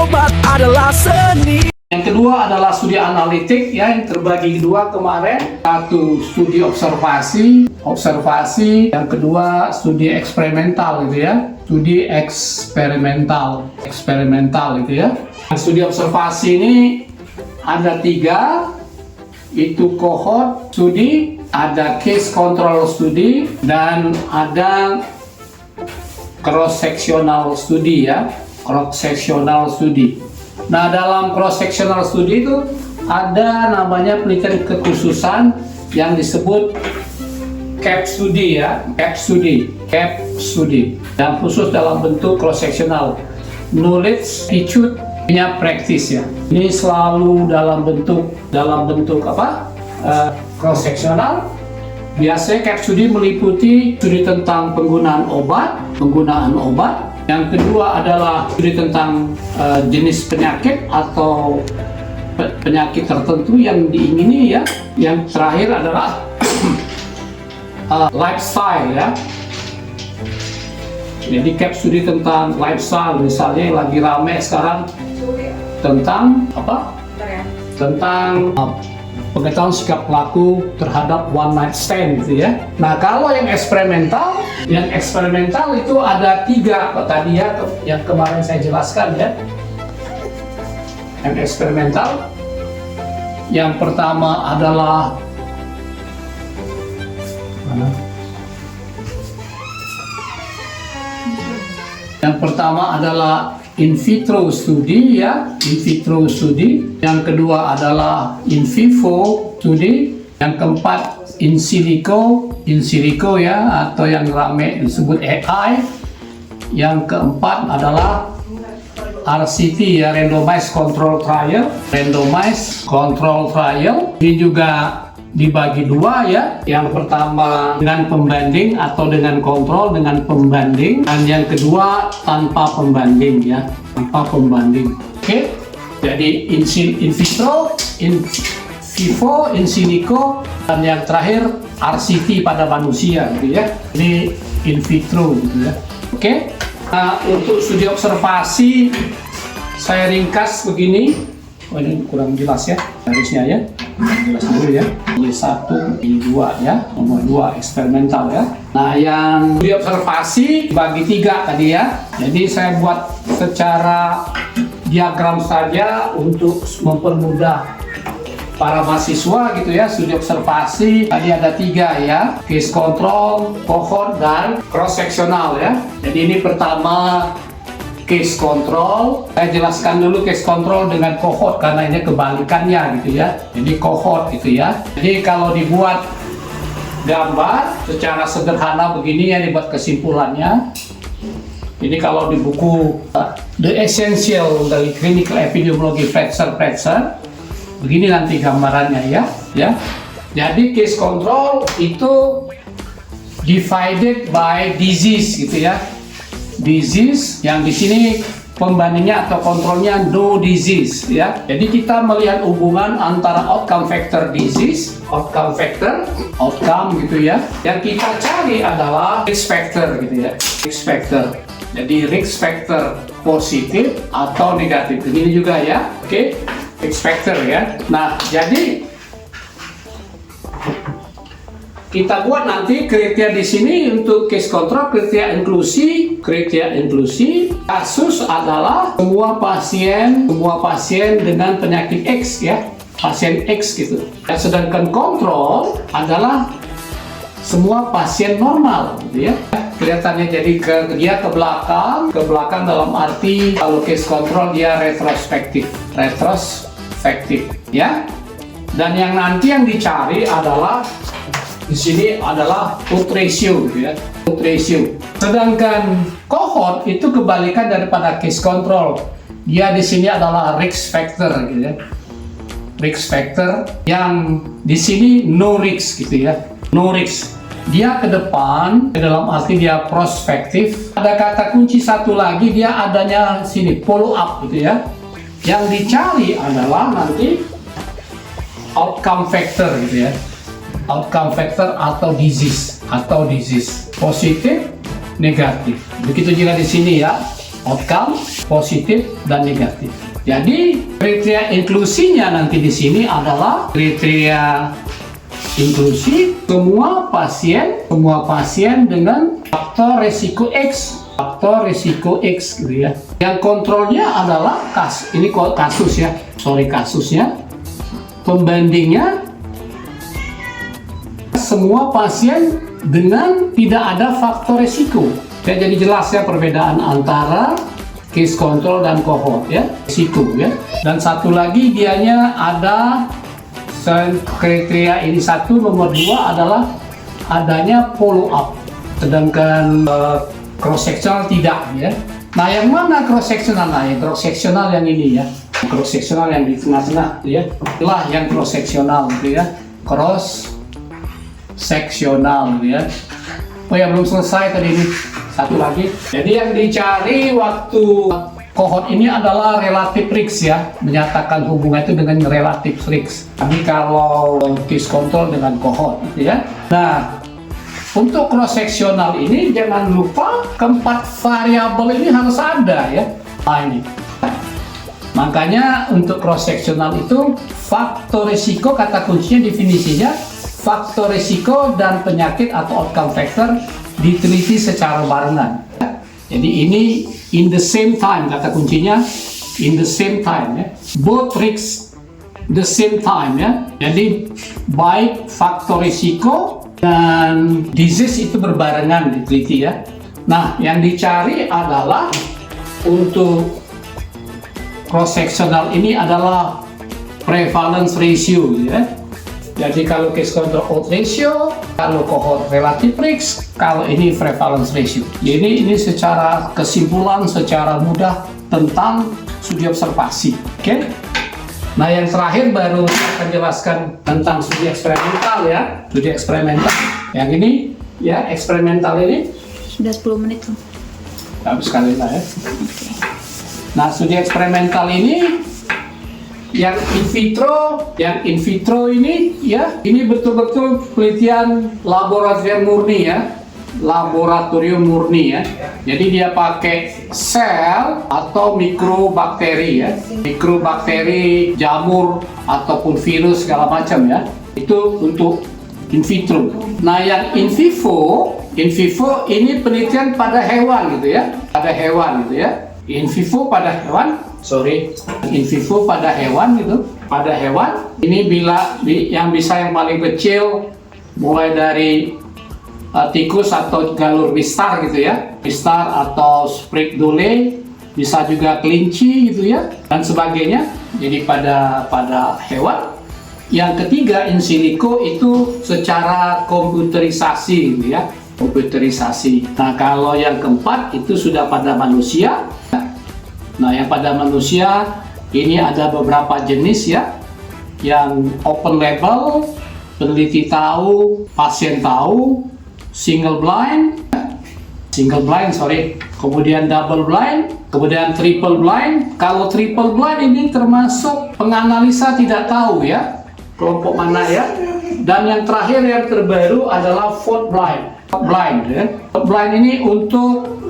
obat adalah seni. Yang kedua adalah studi analitik ya, yang terbagi dua kemarin. Satu studi observasi, yang kedua studi eksperimental gitu ya. Studi eksperimental gitu ya. Studi observasi ini ada 3, itu cohort studi, ada case control studi, dan ada cross sectional studi ya, cross sectional studi. Nah, dalam cross sectional studi itu ada namanya penelitian kekhususan yang disebut CAP studi ya, CAP studi yang khusus dalam bentuk cross sectional, knowledge, attitude, practice ya. Ini selalu dalam bentuk apa? Cross sectional. Biasanya CAP studi meliputi studi tentang penggunaan obat. Yang kedua adalah studi tentang jenis penyakit atau penyakit tertentu yang diingini ya. Yang terakhir adalah lifestyle ya. Jadi CAP studi tentang lifestyle, misalnya yang lagi rame sekarang tentang apa? Tentang pengetahuan sikap pelaku terhadap one night stand gitu ya. Nah, kalau yang eksperimental itu ada 3 tadi ya, yang kemarin saya jelaskan ya. Yang eksperimental, yang pertama adalah mana? Yang pertama adalah in vitro studi ya, Yang kedua adalah in vivo studi. Yang keempat in silico ya, atau yang rame disebut AI. Yang keempat adalah RCT ya, randomized control trial. Ini juga dibagi 2 ya. Yang pertama dengan pembanding atau dengan kontrol dengan pembanding, dan yang kedua tanpa pembanding ya, Oke. Jadi in vitro, in vivo, in silico, dan yang terakhir RCT pada manusia gitu ya. Ini in vitro gitu ya. Oke. Nah, untuk studi observasi saya ringkas begini. Oh, ini kurang jelas ya garisnya ya. Jelas dulu ya. Ini 1, ini 2 ya. Nomor 2 eksperimental ya. Nah, yang studi observasi bagi 3 tadi ya. Jadi saya buat secara diagram saja untuk mempermudah para mahasiswa gitu ya. Studi observasi tadi ada 3 ya, case control, cohort, dan cross sectional ya. Jadi ini pertama case control. Saya jelaskan dulu case control dengan cohort karena ini kebalikannya gitu ya. Jadi cohort gitu ya. Jadi kalau dibuat gambar secara sederhana begini ya, dibuat kesimpulannya. Ini kalau di buku The Essential dari Clinical Epidemiology Fletcher, begini nanti gambarannya ya. Jadi case control itu divided by disease gitu ya. Disease yang di sini pembandingnya atau kontrolnya no disease ya. Jadi kita melihat hubungan antara outcome factor disease, outcome gitu ya. Yang kita cari adalah risk factor gitu ya. Jadi risk factor positif atau negatif. Begini juga ya. Oke. Risk factor ya. Nah, jadi kita buat nanti kriteria di sini untuk case control, kriteria inklusi. Kasus adalah semua pasien dengan penyakit X ya, pasien X gitu. Dan sedangkan kontrol adalah semua pasien normal gitu ya. Kelihatannya jadi dia ke belakang dalam arti kalau case control dia retrospektif ya. Dan yang nanti yang dicari adalah di sini adalah odds ratio gitu ya, odds ratio. Sedangkan cohort itu kebalikan daripada case control. Dia di sini adalah risk factor gitu ya. Risk factor yang di sini no risk gitu ya. No risk. Dia ke depan, dalam arti dia prospektif. Ada kata kunci satu lagi, dia adanya sini follow up gitu ya. Yang dicari adalah nanti outcome factor gitu ya. Outcome factor atau disease positif, negatif. Begitu juga di sini ya. outcome positif dan negatif. Jadi kriteria inklusinya nanti di sini adalah kriteria inklusi semua pasien dengan faktor resiko X, gitu ya. Yang kontrolnya adalah kasusnya. Pembandingnya semua pasien dengan tidak ada faktor resiko. Ya, jadi jelas ya perbedaan antara case control dan cohort ya, risiko ya. Dan satu lagi dianya ada kriteria ini nomor 2 adalah adanya follow up, sedangkan cross sectional tidak ya. Nah, yang mana cross sectional? Nah, yang cross sectional yang ini ya, cross sectional yang di tengah-tengah ya, itulah yang cross sectional gitu ya, cross sectional gitu ya. Oh ya, belum selesai tadi ini. Satu lagi. Jadi yang dicari waktu cohort ini adalah relative risk ya, menyatakan hubungan itu dengan relative risk. Tapi kalau case control dengan cohort gitu ya. Nah, untuk cross sectional ini jangan lupa keempat variabel ini harus ada ya. Nah, ini. Makanya untuk cross sectional itu faktor risiko, kata kuncinya definisinya faktor risiko dan penyakit atau outcome factor diteliti secara barengan. Jadi ini in the same time, kata kuncinya in the same time ya. Both risks the same time ya. Jadi baik faktor risiko dan disease itu berbarengan diteliti ya. Nah, yang dicari adalah untuk cross sectional ini adalah prevalence ratio ya. Jadi kalau case control odds ratio, kalau cohort relative risk, kalau ini prevalence ratio. Jadi ini secara kesimpulan, secara mudah tentang studi observasi. Oke? Nah, yang terakhir baru saya akan jelaskan tentang studi eksperimental ya. Studi eksperimental. Yang ini ya, eksperimental ini. Sudah 10 menit tuh. Habis sekali lah ya. Nah, studi eksperimental ini yang in vitro ini ya, ini betul-betul penelitian laboratorium murni ya. Jadi dia pakai sel atau mikrobakteri ya, mikrobakteri, jamur ataupun virus segala macam ya. Itu untuk in vitro. Nah, yang in vivo ini penelitian pada hewan gitu ya, in vivo pada hewan gitu, pada hewan ini yang paling kecil mulai dari tikus atau galur Wistar gitu ya, Wistar atau Sprague-Dawley, bisa juga kelinci gitu ya, dan sebagainya. Jadi pada hewan. Yang ketiga in silico itu secara komputerisasi gitu ya, komputerisasi. Nah, kalau yang keempat itu sudah pada manusia. Nah, yang pada manusia ini ada beberapa jenis ya, yang open label, peneliti tahu, pasien tahu, single blind, kemudian double blind, kemudian triple blind. Kalau triple blind ini termasuk penganalisa tidak tahu ya, kelompok mana ya. Dan yang terakhir yang terbaru adalah fourth blind ya. Fourth blind ini untuk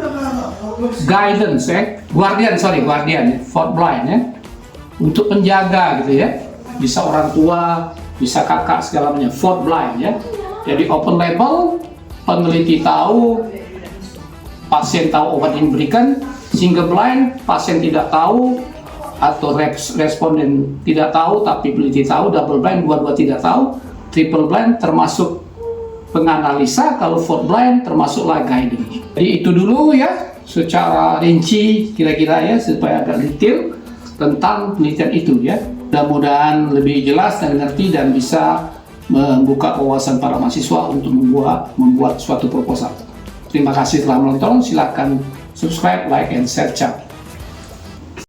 guidance ya, guardian ya, fourth blind ya, untuk penjaga gitu ya, bisa orang tua, bisa kakak segala macam, fourth blind ya. Jadi open label, peneliti tahu, pasien tahu obat yang diberikan. Single blind, pasien tidak tahu atau responden tidak tahu tapi peneliti tahu. Double blind, dua-dua tidak tahu. Triple blind termasuk penganalisa. Kalau fourth blind termasuklah guidance. Jadi itu dulu ya, secara rinci kira-kira ya, supaya agak detail tentang penelitian itu ya. Mudah-mudahan lebih jelas dan ngerti dan bisa membuka wawasan para mahasiswa untuk membuat suatu proposal. Terima kasih telah menonton. Silakan subscribe, like, and share.